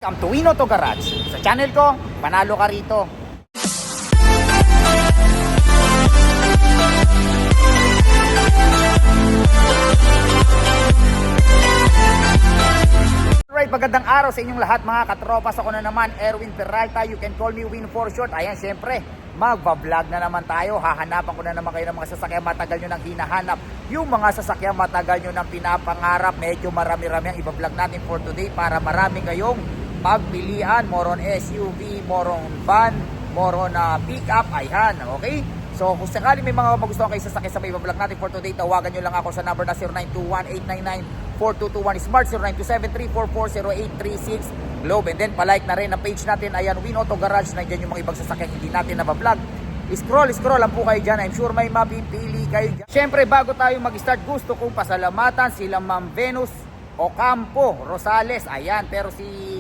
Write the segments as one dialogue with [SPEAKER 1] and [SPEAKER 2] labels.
[SPEAKER 1] Welcome to Win Auto Garage. Sa channel ko, panalo ka rito. Alright, magandang araw sa inyong lahat mga katropas. Ako na naman, Erwin Peralta. You can call me Win for short. Ayan, syempre, magbablog na naman tayo. Hahanapan ko na naman kayo ng mga sasakyan matagal nyo nang hinahanap. Yung mga sasakyan matagal nyo nang pinapangarap. Medyo marami-rami ang ibablog natin for today para marami kayong pagpilian. More on SUV, more on van, more on pick-up. Ayan, okay? So kung sakali may mga magustuhan kayo sasakyan sa may ibablog natin for today, tawagan nyo lang ako sa number na 0921-899-4221 Smart, 0927-344-0836 Globe. And then palike na rin ang page natin. Ayan, Win Auto Garage. Nandiyan yung mga ibang sasakyan hindi natin nabablog. Scroll lang po kayo dyan. I'm sure may mapipili kayo dyan. Siyempre, bago tayo mag-start, gusto kong pasalamatan sila Ma'am Venus Ocampo Rosales. Ayan, pero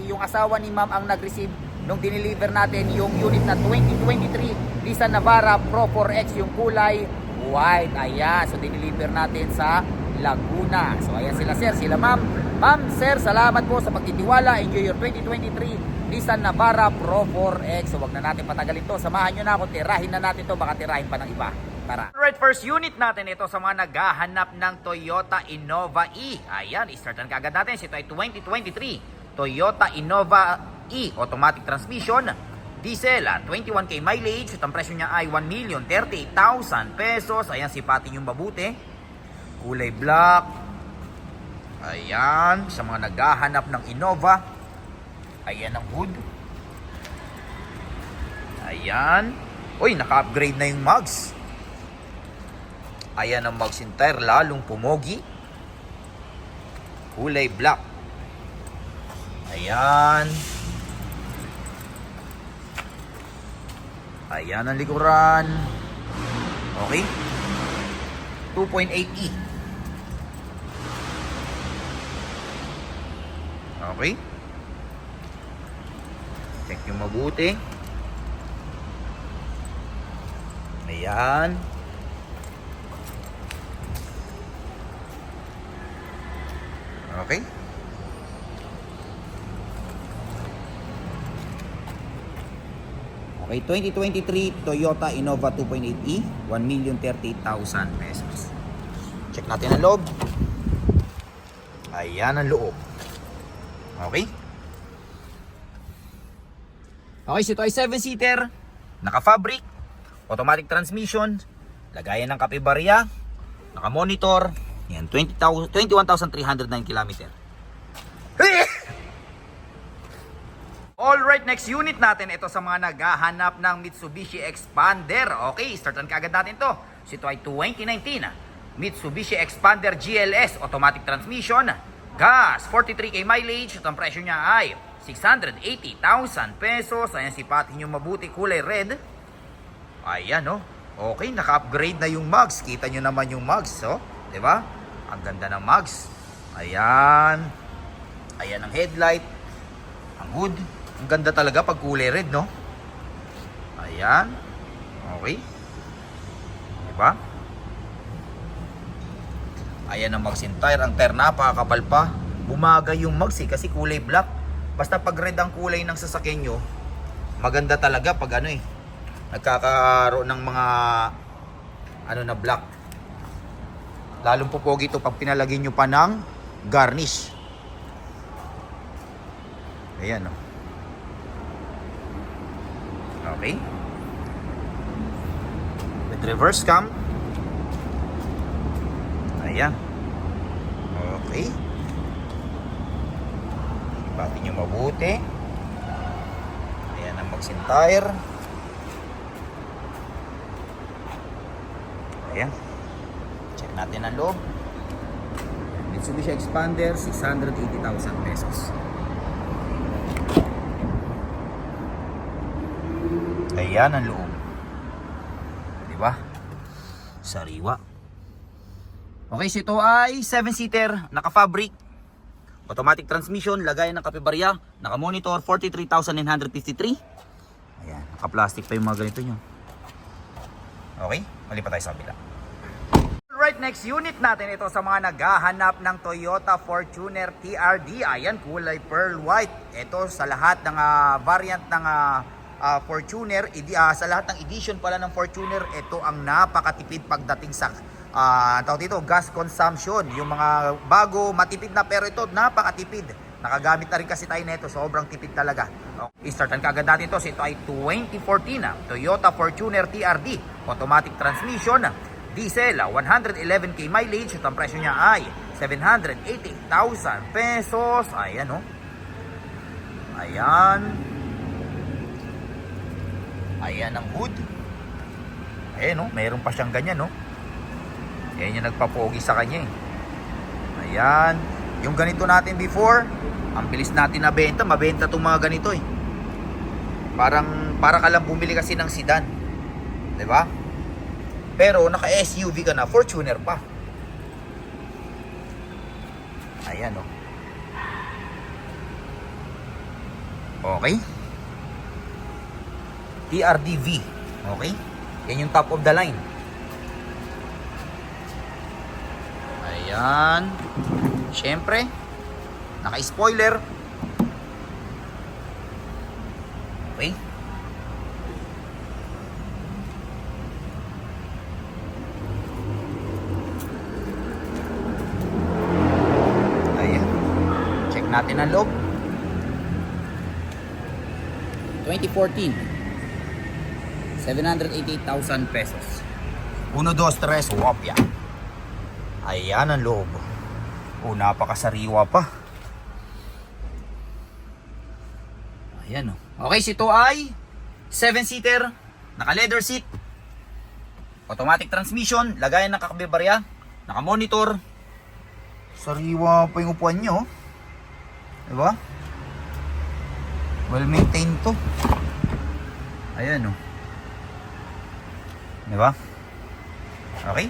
[SPEAKER 1] yung asawa ni Ma'am ang nag-receive nung dineliver natin yung unit na 2023 Nissan Navara Pro 4X, yung kulay white. Ayan, so dineliver natin sa Laguna. So ayan sila sir, sila ma'am. Ma'am, sir, salamat po sa pagtitiwala. Enjoy your 2023 Nissan Navara Pro 4X. So wag na natin patagalin to. Samahan nyo na ako, tirahin na natin to. Baka tirahin pa ng iba. Tara. Alright, first unit natin ito sa mga naghahanap ng Toyota Innova E. Ayan, i-startan kagad natin. Ito ay 2023 Toyota Innova E. Automatic transmission. Diesel, 21k mileage. At ang presyo niya ay 1,038,000 pesos. Ayan, sipatin yung mabuti. Kulay black. Ayan, sa mga naghahanap ng Innova. Ayan ang hood. Ayan. Uy, naka-upgrade na yung mugs. Ayan ang mugs entire, lalong pumogi. Kulay black. Ayan. Ayan ang likuran. Okay. 2.8e. Okay. Check yung mabuti. Ayan. Okay. Okay, 2023 Toyota Innova 2.8e, 1,038,000 pesos. Check natin ang loob. Ayan ang loob. Okay. Okay, so ito ay 7-seater, naka-fabric, automatic transmission, lagayan ng kape-barya, naka-monitor. Yan, 21,309 km. Alright, next unit natin ito sa mga naghahanap ng Mitsubishi Expander. Okay, startan kaagad natin to. So ito ay 2019 Mitsubishi Expander GLS automatic transmission, gas, 43k mileage. At ang presyo niya ay 680,000 pesos. Ayan, sipatin yung mabuti, kulay red. Ayan, oh. Okay, naka-upgrade na yung mugs. Kita nyo naman yung mugs, oh. Diba? Ang ganda ng mugs. Ayan. Ayan ang headlight. Ang hood. Ang ganda talaga pag kulay red, no? Ayan. Okay. Diba? Ayan ang mugs entire. Ang tire napakakapal pa. Bumagay yung mugs kasi kulay black. Basta pag red ang kulay ng sasakyan nyo, maganda talaga pag ano nagkakaroon ng mga na black. Lalong pupogi ito pag pinalagay nyo pa ng garnish. Ayan, no? Okay. With reverse cam. Ayan. Okay. Ibatin nyo mabuti. Ayan ang mugs entire. Ayan. Check natin ang loob. Mitsubishi Expander, 680,000 pesos. Ayan ang loob. Diba? Sariwa. Okay, so ito ay 7-seater, naka-fabric, automatic transmission, lagayan ng kape-barya, naka-monitor, 43,953. Ayan, naka-plastic pa yung mga ganito nyo. Okay, mali pa tayo sa kabila. Alright, next unit natin ito sa mga naghahanap ng Toyota Fortuner TRD. Ayan, kulay pearl white. Ito sa lahat ng variant ng Fortuner, sa lahat ng edition pala ng Fortuner, ito ang napakatipid pagdating sa tawag dito, gas consumption. Yung mga bago, matipid na, pero ito napakatipid. Nakagamit na rin kasi tayo nito, sobrang tipid talaga. Okay, startan kaagad natin ito. So ito ay 2014 Toyota Fortuner TRD, automatic transmission, diesel, 111k mileage. At ang presyo niya ay 780,000 pesos. Ayan o. Ayan. Ayan ang hood. Ayan o, mayroon pa siyang ganyan o. Ayan yung nagpapogi sa kanya eh. Ayan. Yung ganito natin before, ang bilis natin nabenta, mabenta itong mga ganito eh. Para ka lang bumili kasi ng sedan. 'Di ba? Pero naka-SUV ka na, Fortuner pa. Ayan oh. Okay. TRD-V. Okay? Yan yung top of the line. Ayan. Siyempre, naka-spoiler. Okay. Ayan. Check natin ang loob. 2014. 788,000 pesos. 1, 2, 3, wopya. Ayan ang loob. Oh, napakasariwa pa. Ayan oh. Okay, ito ay 7-seater, naka-leather seat, automatic transmission, lagayan ng kakabebarya, naka-monitor. Sariwa pa yung upuan nyo. Diba? Well maintained to. Ayan oh. Diba? Okay,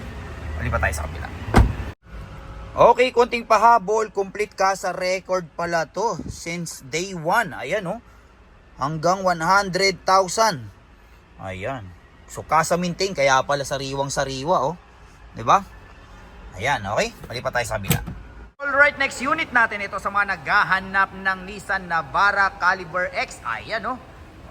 [SPEAKER 1] balik pa tayo sa kabila. Okay, konting pahabol, complete ka sa record pala to since day 1. Ayan oh. Hanggang 100,000. Ayan. So kasa maintain, kaya pala sariwang sariwa oh. 'Di ba? Ayan, okay. Balik pa tayo sa kabila. Alright, next unit natin ito sa mga naghahanap ng Nissan Navara Caliber X. Ayan oh.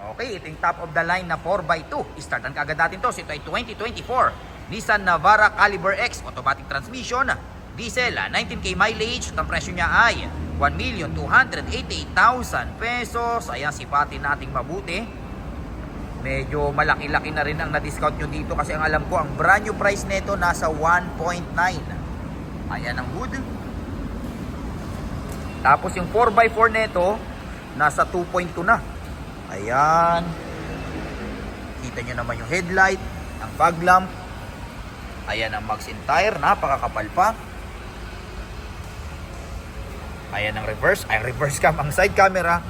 [SPEAKER 1] Okay, ito yung top of the line na 4x2. Startan kaagad natin to. So ito ay 2024 Nissan Navara Caliber X, automatic transmission, diesel, 19k mileage. At ang presyo niya ay 1,288,000 pesos. Ayan, sipatin nating mabuti. Medyo malaki-laki na rin ang na-discount nyo dito kasi ang alam ko, ang brand new price nito nasa 1.9. Ayan ang hood. Tapos yung 4x4 nito nasa 2.2 na. Ayan. Kita nyo naman yung headlight, ang fog lamp. Ayan ang mags and tire, napakakapal pa. Ayan ang reverse, ay reverse cam, ang side camera.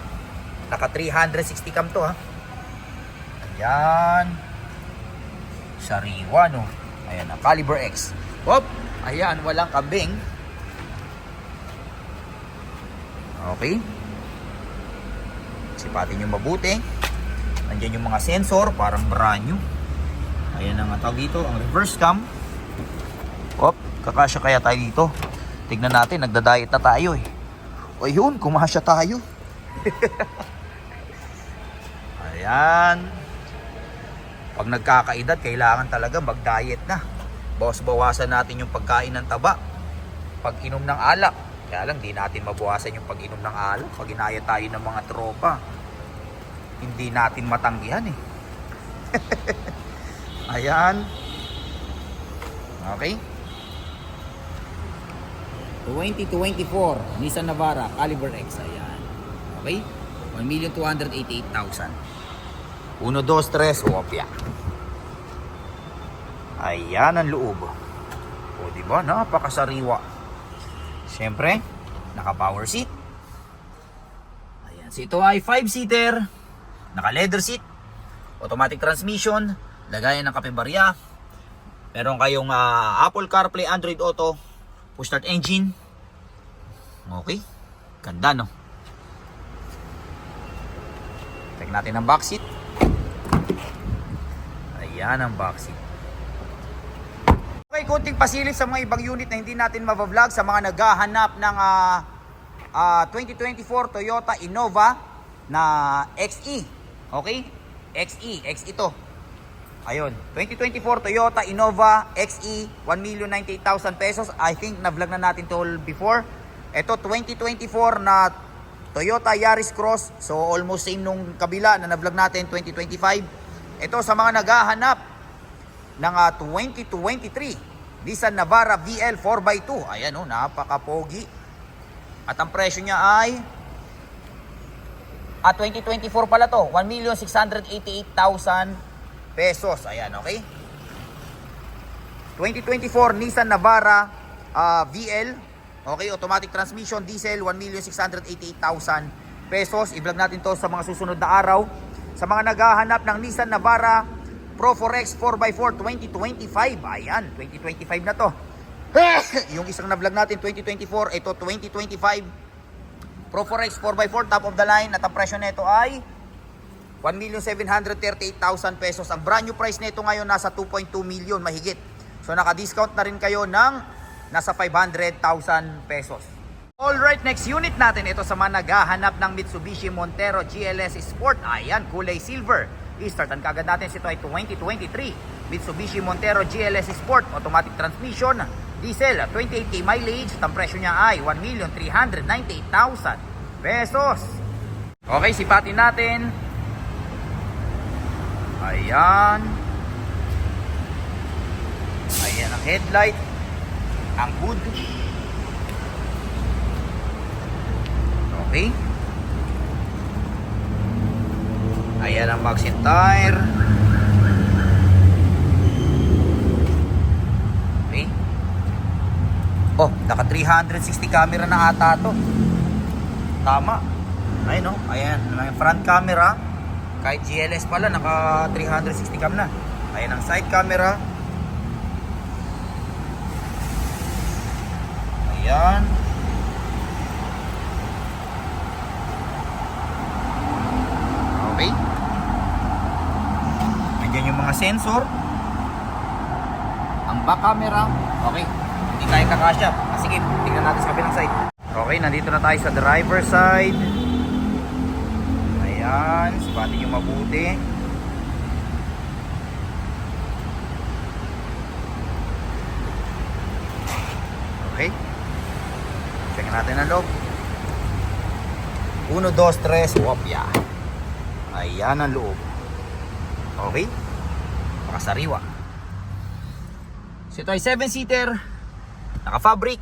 [SPEAKER 1] Naka 360 cam to ha. Ayan. Sariwa no. Ayan ang Caliber X. Hop, ayan, walang kambing. Okay. Sipatin nyo mabuti. Nandiyan yung mga sensor, parang brand new. Ayan ang tawag dito, ang reverse cam. Hop, kakasya kaya tayo dito. Tignan natin, nagda-diet na tayo eh. O yun, kumasya tayo. Ayan. Pag nagkakaedad, kailangan talaga mag-diet na. Bawas-bawasan natin yung pagkain ng taba. Pag-inom ng alak. Kaya lang, di natin mabawasan yung pag-inom ng alak. Pag inaya tayo ng mga tropa, hindi natin matanggihan eh. Ayan. Okay. 2024 Nissan Navara Caliber X. Ayan. Okay. 1,288,000. 1, 2, 3, wopya. Ayan ang loob. O diba, napakasariwa. Siyempre, naka power seat. Ayan, so ito ay 5-seater, naka leather seat, automatic transmission, lagayan ng kapebarya. Meron kayong Apple CarPlay, Android Auto, push start engine. Okay, ganda no. Check natin ang back seat. Ayan ang back seat. Okay, Okay, kunting pasilip sa mga ibang unit na hindi natin mavablog sa mga naghahanap ng 2024 Toyota Innova na XE. Okay? XE to. Ayun, 2024 Toyota Innova XE, 1,098,000 pesos. I think na-vlog na natin to before. Ito 2024 na Toyota Yaris Cross. So almost same nung kabila na na-vlog natin 2025. Ito sa mga naghahanap ng 2023 Nissan Navara VL 4x2. Ayan oh, napaka-pogi. At ang presyo niya ay 2024 pala to, 1,688,000 pesos. Ayan, okay? 2024 Nissan Navara VL, okay, automatic transmission, diesel, 1,688,000 pesos. I-vlog natin to sa mga susunod na araw. Sa mga naghahanap ng Nissan Navara Pro 4X 4x4 2025, ayan, 2025 na to. Yung isang na-vlog natin 2024, ito 2025 Pro 4X 4x4 top of the line, at ang presyo nito ay 1,738,000 pesos. Ang brand new price nito ngayon nasa 2.2 million mahigit. So naka-discount na rin kayo ng nasa 500,000 pesos. Alright, next unit natin ito sa mga naghahanap ng Mitsubishi Montero GLS Sport. Ayan, kulay silver. I-startan kagad natin, ito ay 2023 Mitsubishi Montero GLS Sport, automatic transmission, diesel, 28k mileage. Ang presyo niya ay 1,398,000 pesos. Okay, sipatin natin. Ayan. Ayan ang headlight, ang hood. Okay. Ayan ang magazine tire. Okay. Oh, naka 360 camera na ata to. Tama. Ayun oh, ayan, may front camera. Kahit GLS pala, naka 360 cam na. Ayan ang side camera. Ayan. Okay. Nandiyan yung mga sensor. Ang back camera. Okay. Hindi tayo kakasya. Sige, tingnan natin sa kabilang side. Okay, nandito na tayo sa driver side. Ayan, sipatin nyo mabuti. Okay. Check natin ang loob. 1, 2, 3, wopya. Ayan ang loob. Okay. Pakasariwa. So ito ay 7-seater. Naka-fabric.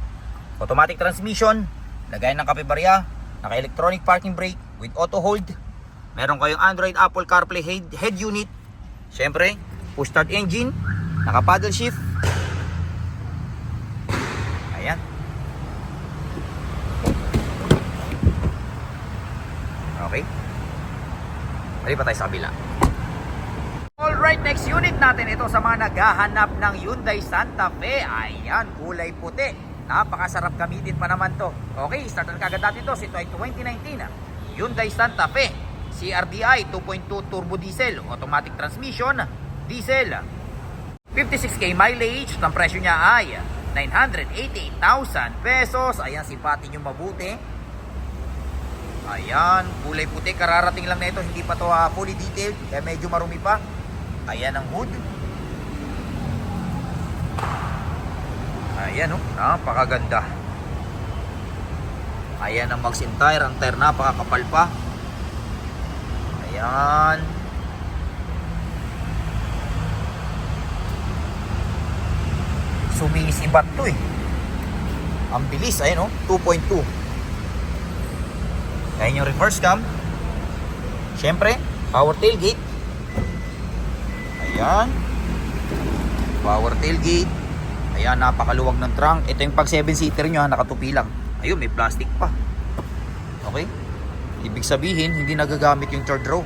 [SPEAKER 1] Automatic transmission. Lagay ng kape-barya. Naka-electronic parking brake with auto hold. Meron kayong Android, Apple CarPlay head unit. Siyempre, push start engine. Naka paddle shift. Ayan. Okay. Bali pa tayo sa kabila. Alright, next unit natin ito sa mga naghahanap ng Hyundai Santa Fe. Ayan, kulay puti. Napakasarap gamitin pa naman to. Okay, startan kagad natin to. Ito ay 2019 Hyundai Santa Fe CRDI 2.2 turbo diesel, automatic transmission, diesel, 56k mileage. Ang presyo niya ay 988,000 pesos. Ayan, sipatin nyo mabuti. Ayan, kulay puti, kararating lang na ito, hindi pa to fully detailed, kaya medyo marumi pa. Ayan ang hood. Ayan oh, napakaganda. Ayan ang magazine tire, ang tire napakakapal pa. Ayan. Sumisibat to eh. Ang bilis, ayan oh, 2.2. Ayan yung reverse cam. Siyempre, power tailgate. Ayan. Power tailgate. Ayan, napakaluwag ng trunk. Ito yung pag 7-seater nyo, nakatupi lang. Ayun, may plastic pa. Okay. Ibig sabihin, hindi nagagamit yung third row.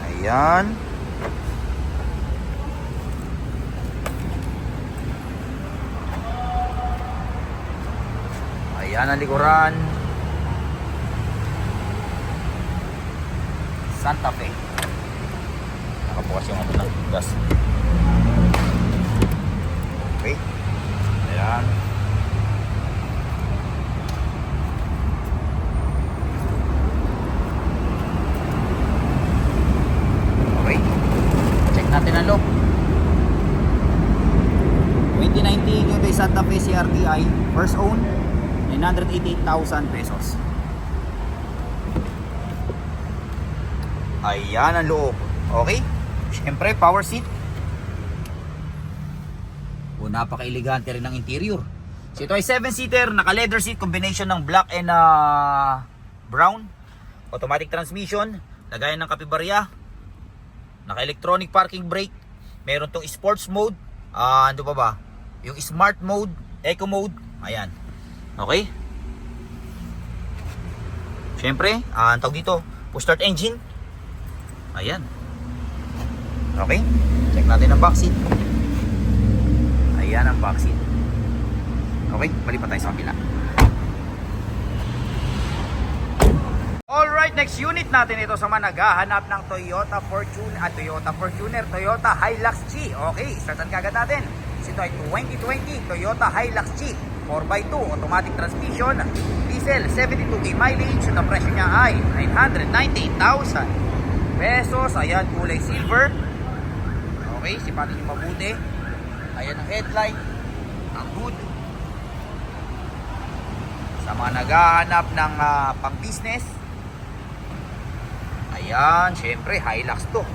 [SPEAKER 1] Ayan. Ayan ang likuran. Santa Fe. Nakabukas yung ano ng gas. Okay. Ayan. Okay. Check natin ang loob. 2019 Hyundai Santa Fe CRTI. First own. 988,000 pesos. Ayan ang loob. Okay. Siyempre, power seat. O, napaka-elegante rin ng interior. So, ito ay 7-seater, naka-leather seat, combination ng black and brown. Automatic transmission, lagayan ng kapibarya. Naka-electronic parking brake. Meron tong sports mode. Ano pa ba? Yung smart mode, eco mode. Ayan. Okay? Siyempre, ang tawag dito, push start engine. Ayan. Okay? Check natin ang back seat. Ayan ang back seat. Okay, balik pa tayo sa kabila. Alright, next unit natin ito sa mga naghahanap ng Toyota Fortuner, Toyota Hilux G. Okay, startan kagad natin. Ito ay 2020 Toyota Hilux G 4x2 automatic transmission, diesel, 72k mileage. At ang presyo niya ay 998,000 pesos. Ayan, kulay silver. Okay, sipatin nyo mabuti. Ayan ang headlight, ang hood. Sa mga naghahanap ng pang business, ayan, syempre Hilux to.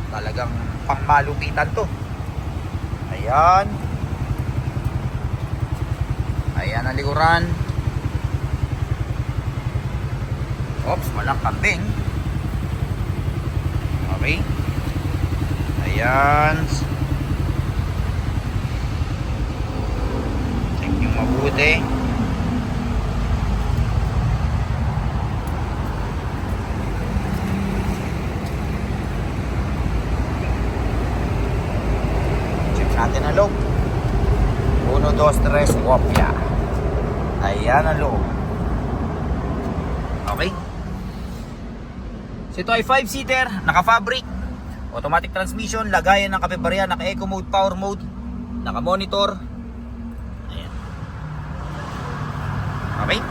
[SPEAKER 1] Talagang pangmalupitan to. Ayan. Ayan ang likuran. Oops, walang kambing. Okay. Ayan. Check nyo mabuti. Check natin ang loob. 1, 2, 3, kopya. Ayan ang loob. Okay. So ito ay 5-seater, naka-fabric, automatic transmission, lagayan ng kapebarya, naka-eco mode, power mode, naka-monitor. Ayan. Okay.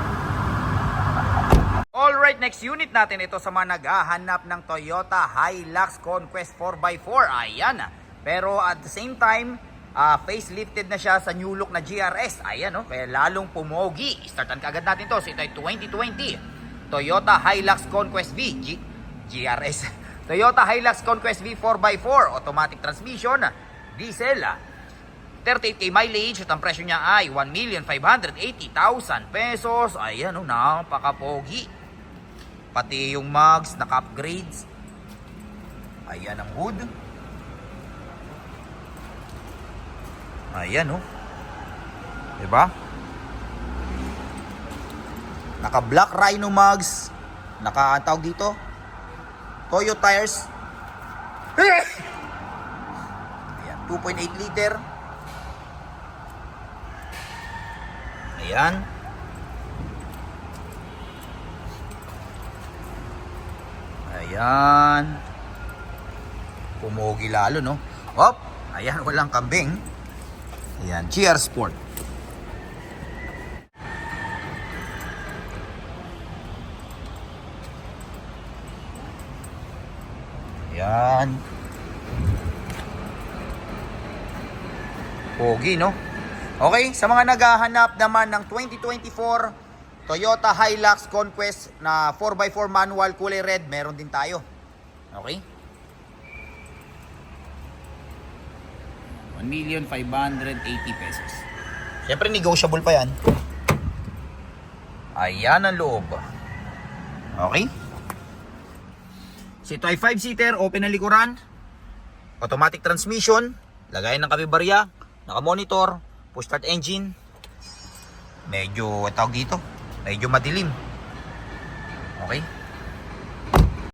[SPEAKER 1] Alright, next unit natin ito sa mga naghahanap ng Toyota Hilux Conquest 4x4. Ayan. Pero at the same time, facelifted na siya sa new look na GRS. Ayan, no? Kaya lalong pumogi. Startan kaagad natin to. So ito ay 2020 Toyota Hilux Conquest V GRS. Toyota Hilux Conquest V 4x4 automatic transmission, diesel, 38k mileage. At ang presyo niya ay 1,580,000 pesos. Ayan, no? Napakapogi. Pati yung mugs, naka-upgrades. Ayan ang hood. Ayan, oh. Diba? Naka black rhino mugs. Naka, tawag dito, Toyo tires. Ayan, 2.8 liter. Ayan. Ayan. Pumogi lalo, no? Hop. Ayan, walang kambing. Ayan, GR Sport. Ayan. Pogi, no? Okay, sa mga naghahanap naman ng 2024 Toyota Hilux Conquest na 4x4 manual kulay red, meron din tayo. Okay? 1,580,000 pesos. Siyempre negotiable pa yan. Ayan ang loob. Okay? So ito ay 5-seater, open ang likuran, automatic transmission, lagayan ng kabibarya, naka-monitor, push start engine. Medyo, tawag dito, medyo madilim. Okay?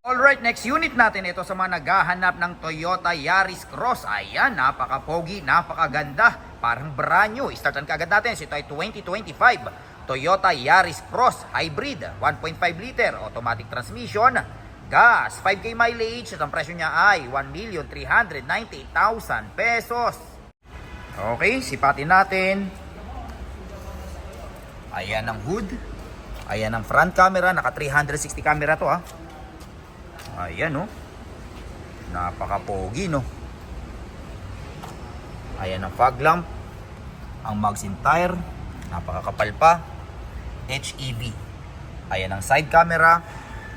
[SPEAKER 1] Alright, next unit natin ito sa mga naghahanap ng Toyota Yaris Cross. Ayan, napaka-pogi, napakaganda. Parang brand new. Startan kaagad natin. So ito ay 2025 Toyota Yaris Cross Hybrid. 1.5 liter, automatic transmission, gas, 5k mileage. At ang presyo niya ay 1,398,000 pesos. Okay, sipatin natin. Ayan ang hood. Ayan ang front camera. Naka 360 camera to, ha. Ayan, oh. Napaka-pogi, no. Ayan ang fog lamp. Ang mags tire. Napakakapal pa. HEV. Ayan ang side camera.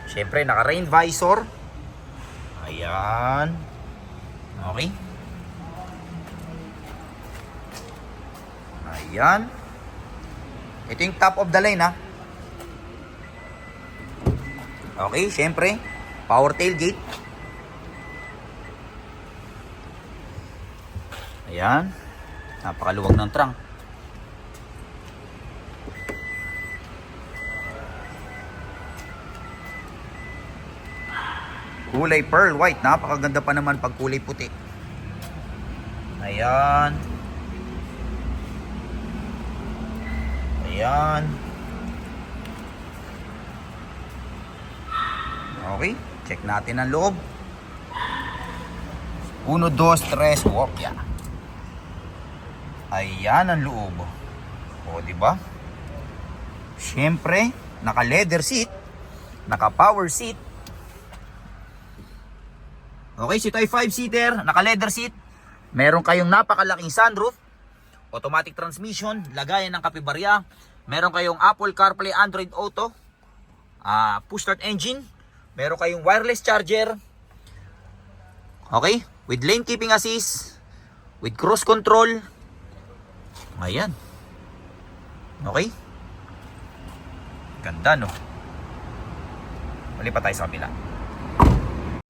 [SPEAKER 1] Syempre, naka rain visor. Ayan. Okay. Ayan. Ito yung top of the line, ha. Okay, syempre, power tailgate. Ayan. Napakaluwag ng trunk. Kulay pearl white. Napakaganda pa naman pag kulay puti. Ayan. Ayan. Okay. Check natin ang loob. 1, 2, 3. Wop, yeah. Ayan ang loob. O, diba? Siyempre, naka leather seat. Naka power seat. Okay, ito ay 5-seater, naka-leather seat. Meron kayong napakalaking sunroof, automatic transmission, lagayan ng kapibarya. Meron kayong Apple CarPlay, Android Auto, push start engine. Meron kayong wireless charger. Okay, with lane keeping assist, with cruise control. Ayan. Okay. Ganda, no? Muli pa tayo sa kabila.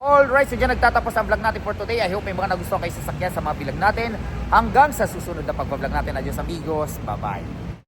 [SPEAKER 1] Alright, so dyan nagtatapos ang vlog natin for today. I hope may mga nagustuhan kayo sasakyan sa mga vlog natin. Hanggang sa susunod na pag-vlog natin. Adios amigos. Bye-bye.